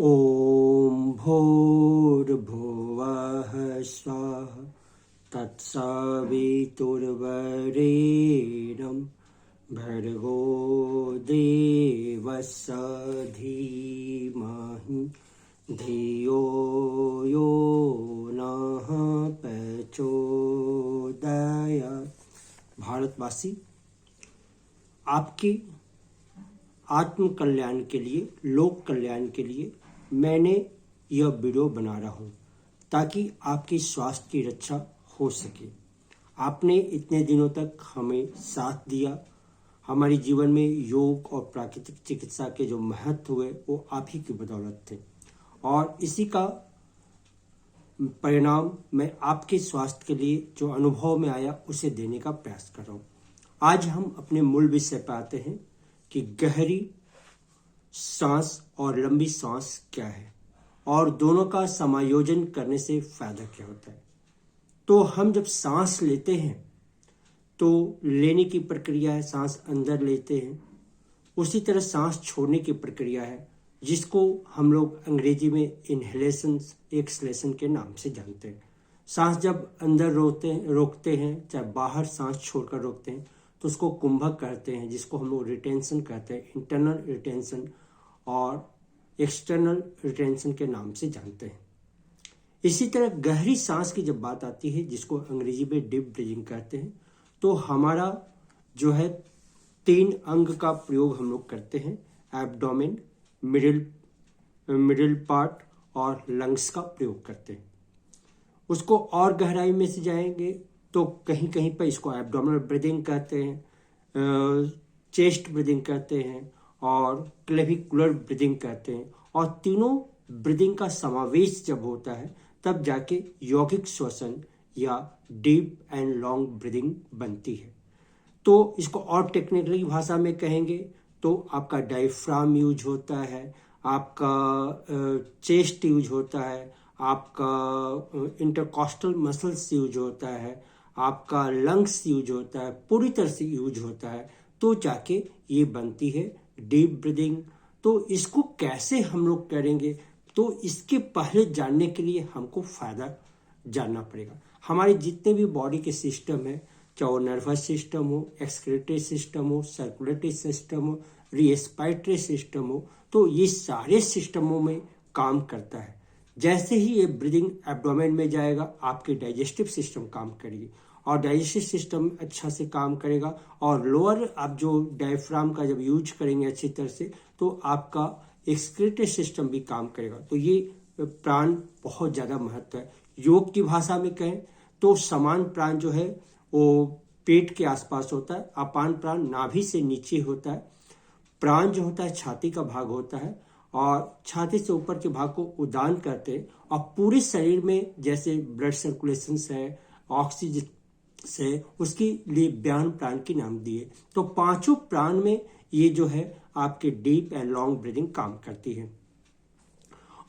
ॐ भूर्भुवः स्वः तत्सवितुर्वरेण्यं भर्गो देवस्य धीमहि धियो यो नः प्रचोदयात्। भारतवासी, आपके आत्म कल्याण के लिए, लोक कल्याण के लिए मैंने यह वीडियो बना रहा हूँ ताकि आपकी स्वास्थ्य की रक्षा हो सके। आपने इतने दिनों तक हमें साथ दिया। हमारे जीवन में योग और प्राकृतिक चिकित्सा के जो महत्व हुए वो आप ही की बदौलत थे, और इसी का परिणाम मैं आपके स्वास्थ्य के लिए जो अनुभव में आया उसे देने का प्रयास कर रहा हूँ। आज हम अपने मूल विषय पर आते हैं कि गहरी सांस और लंबी सांस क्या है और दोनों का समायोजन करने से फायदा क्या होता है। तो हम जब सांस लेते हैं तो लेने की प्रक्रिया है, सांस अंदर लेते हैं। उसी तरह सांस छोड़ने की प्रक्रिया है जिसको हम लोग अंग्रेजी में इनहेलेशन एक्सलेशन के नाम से जानते हैं। सांस जब अंदर रोकते हैं चाहे बाहर सांस छोड़कर रोकते हैं तो उसको कुंभक कहते हैं, जिसको हम लोग रिटेंशन कहते हैं, इंटरनल रिटेंशन और एक्सटर्नल रिटेंशन के नाम से जानते हैं। इसी तरह गहरी सांस की जब बात आती है, जिसको अंग्रेजी में डीप ब्रीदिंग कहते हैं, तो हमारा जो है 3 अंग का प्रयोग हम लोग करते हैं, एब्डोमेन, मिडिल पार्ट और लंग्स का प्रयोग करते हैं। उसको और गहराई में से जाएंगे तो कहीं कहीं पर इसको एब्डोमिनल ब्रीदिंग कहते हैं, चेस्ट ब्रीदिंग कहते हैं और क्लेविकुलर ब्रीदिंग कहते हैं। और तीनों ब्रीदिंग का समावेश जब होता है तब जाके यौगिक श्वसन या डीप एंड लॉन्ग ब्रीदिंग बनती है। तो इसको और टेक्निकली भाषा में कहेंगे तो आपका डायफ्राम यूज होता है, आपका चेस्ट यूज होता है, आपका इंटरकॉस्टल मसल्स यूज होता है, आपका लंग्स यूज होता है, पूरी तरह से यूज होता है, तो जाके ये बनती है डीप ब्रीदिंग। तो इसको कैसे हम लोग करेंगे, तो इसके पहले जानने के लिए हमको फायदा जानना पड़ेगा। हमारे जितने भी बॉडी के सिस्टम है, चाहे वो नर्वस सिस्टम हो, एक्सक्रीटरी सिस्टम हो, सर्कुलेटरी सिस्टम हो, रेस्पिरेटरी सिस्टम हो, तो ये सारे सिस्टमों में काम करता है। जैसे ही ये ब्रीदिंग एब्डोमेन में जाएगा आपके डाइजेस्टिव सिस्टम काम करेगी और डाइजेस्टिव सिस्टम अच्छा से काम करेगा, और लोअर आप जो डायफ्राम का जब यूज करेंगे अच्छी तरह से तो आपका एक्सक्रीटरी सिस्टम भी काम करेगा। तो ये प्राण बहुत ज़्यादा महत्व है। योग की भाषा में कहें तो समान प्राण जो है वो पेट के आसपास होता है, अपान प्राण नाभि से नीचे होता है, प्राण जो होता है छाती का भाग होता है और छाती से ऊपर के भाग को उदान करते हैं, और पूरे शरीर में जैसे ब्लड सर्कुलेशन है, ऑक्सीजन से, उसके लिए व्यान प्राण के नाम दिए। तो पांचों प्राण में ये जो है आपके डीप एंड लॉन्ग ब्रीदिंग काम करती है,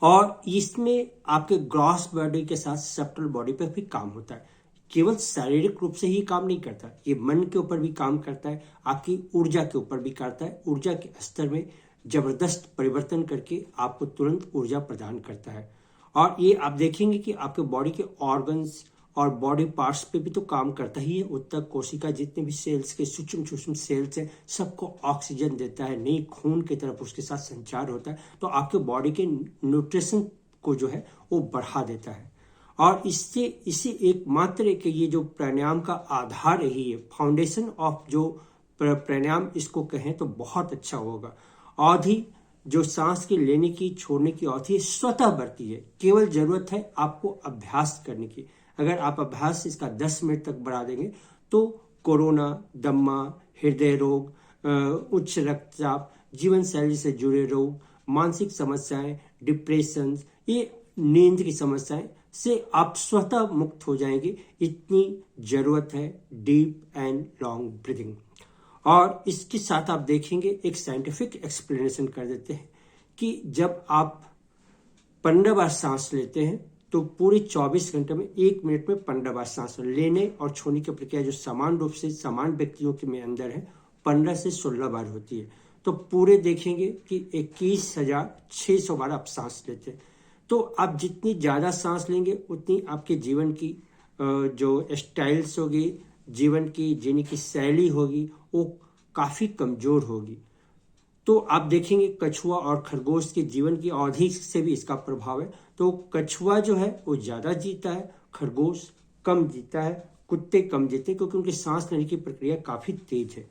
और इसमें आपके ग्रॉस बॉडी के साथ सब्टल बॉडी पर भी काम होता है। केवल शारीरिक रूप से ही काम नहीं करता, ये मन के ऊपर भी काम करता है, आपकी ऊर्जा के ऊपर भी करता है। ऊर्जा के स्तर में जबरदस्त परिवर्तन करके आपको तुरंत ऊर्जा प्रदान करता है। और ये आप देखेंगे कि आपके बॉडी के ऑर्गन्स और बॉडी पार्ट्स पे भी तो काम करता ही है। उत्तक कोशिका जितने भी सेल्स के सूक्ष्म सेल्स हैं सबको ऑक्सीजन देता है, नई खून की तरफ उसके साथ संचार होता है, तो आपके बॉडी के न्यूट्रिशन को जो है वो बढ़ा देता है। और इससे इसी एकमात्र कि ये जो प्राणायाम का आधार यही है, फाउंडेशन ऑफ जो प्राणायाम इसको कहें तो बहुत अच्छा होगा। अवधि जो सांस की लेने की छोड़ने की अवधि स्वतः बढ़ती है, केवल जरूरत है आपको अभ्यास करने की। अगर आप अभ्यास इसका 10 मिनट तक बढ़ा देंगे तो कोरोना, दम्मा, हृदय रोग, उच्च रक्तचाप, जीवन शैली से जुड़े रोग, मानसिक समस्याएं, डिप्रेशन, ये नींद की समस्याएं से आप स्वतः मुक्त हो जाएंगे। इतनी जरूरत है डीप एंड लॉन्ग ब्रीदिंग। और इसके साथ आप देखेंगे एक साइंटिफिक एक्सप्लेनेशन कर देते हैं कि जब आप 15 बार सांस लेते हैं तो पूरे 24 घंटे में 1 मिनट में 15 बार सांस लेने और छोड़ने की प्रक्रिया जो समान रूप से समान व्यक्तियों के में अंदर है 15 से 16 बार होती है। तो पूरे देखेंगे कि 21,600 बार आप सांस लेते हैं। तो आप जितनी ज़्यादा सांस लेंगे उतनी आपके जीवन की जो स्टाइल्स होगी, जीवन की जीने की शैली होगी, वो काफ़ी कमज़ोर होगी। तो आप देखेंगे कछुआ और खरगोश के जीवन की अवधि से भी इसका प्रभाव है। तो कछुआ जो है वो ज़्यादा जीता है, खरगोश कम जीता है, कुत्ते कम जीते हैं, क्योंकि उनकी सांस लेने की प्रक्रिया काफ़ी तेज है।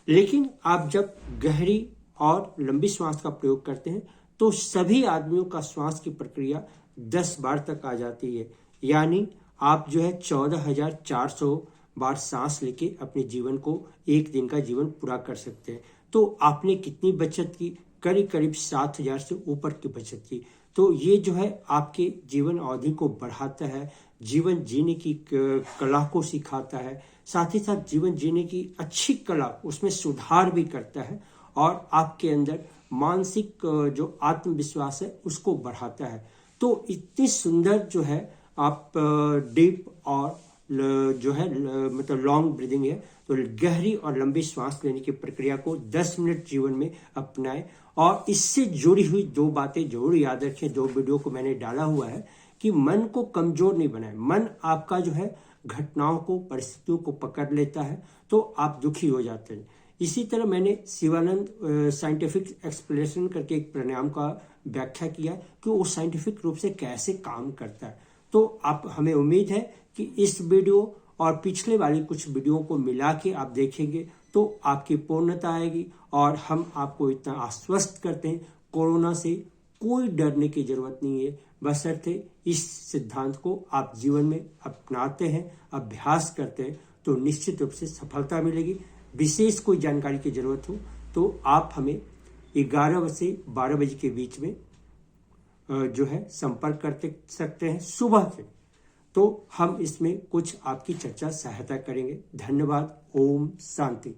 लेकिन आप जब गहरी और लंबी श्वास का प्रयोग करते हैं तो सभी आदमियों का श्वास की प्रक्रिया 10 बार तक आ जाती है। यानी आप जो है 14,400 बार सांस लेके अपने जीवन को एक दिन का जीवन पूरा कर सकते हैं। तो आपने कितनी बचत की? करीब करीब 7,000 से ऊपर की बचत की। तो ये जो है आपके जीवन अवधि को बढ़ाता है, जीवन जीने की कला को सिखाता है, साथ ही साथ जीवन जीने की अच्छी कला उसमें सुधार भी करता है और आपके अंदर मानसिक जो आत्मविश्वास है उसको बढ़ाता है। तो इतनी सुंदर जो है आप डीप और जो है मतलब लॉन्ग ब्रीदिंग है, तो गहरी और लंबी सांस लेने की प्रक्रिया को 10 मिनट जीवन में अपनाएं। और इससे जुड़ी हुई 2 बातें जरूर याद रखें। 2 वीडियो को मैंने डाला हुआ है कि मन को कमजोर नहीं बनाए। मन आपका जो है घटनाओं को, परिस्थितियों को पकड़ लेता है तो आप दुखी हो जाते हैं। इसी तरह मैंने शिवानंद साइंटिफिक एक्सप्लेनेशन करके एक प्राणायाम का व्याख्या किया कि वो साइंटिफिक रूप से कैसे काम करता है। तो आप हमें उम्मीद है कि इस वीडियो और पिछले वाली कुछ वीडियो को मिला के आप देखेंगे तो आपकी पूर्णता आएगी। और हम आपको इतना आश्वस्त करते हैं, कोरोना से कोई डरने की जरूरत नहीं है, बशर्ते इस सिद्धांत को आप जीवन में अपनाते हैं, अभ्यास करते हैं तो निश्चित रूप से सफलता मिलेगी। विशेष कोई जानकारी की जरूरत हो तो आप हमें 11 से 12 बजे के बीच में जो है संपर्क करते सकते हैं सुबह से। तो हम इसमें कुछ आपकी चर्चा सहायता करेंगे। धन्यवाद। ओम शांति।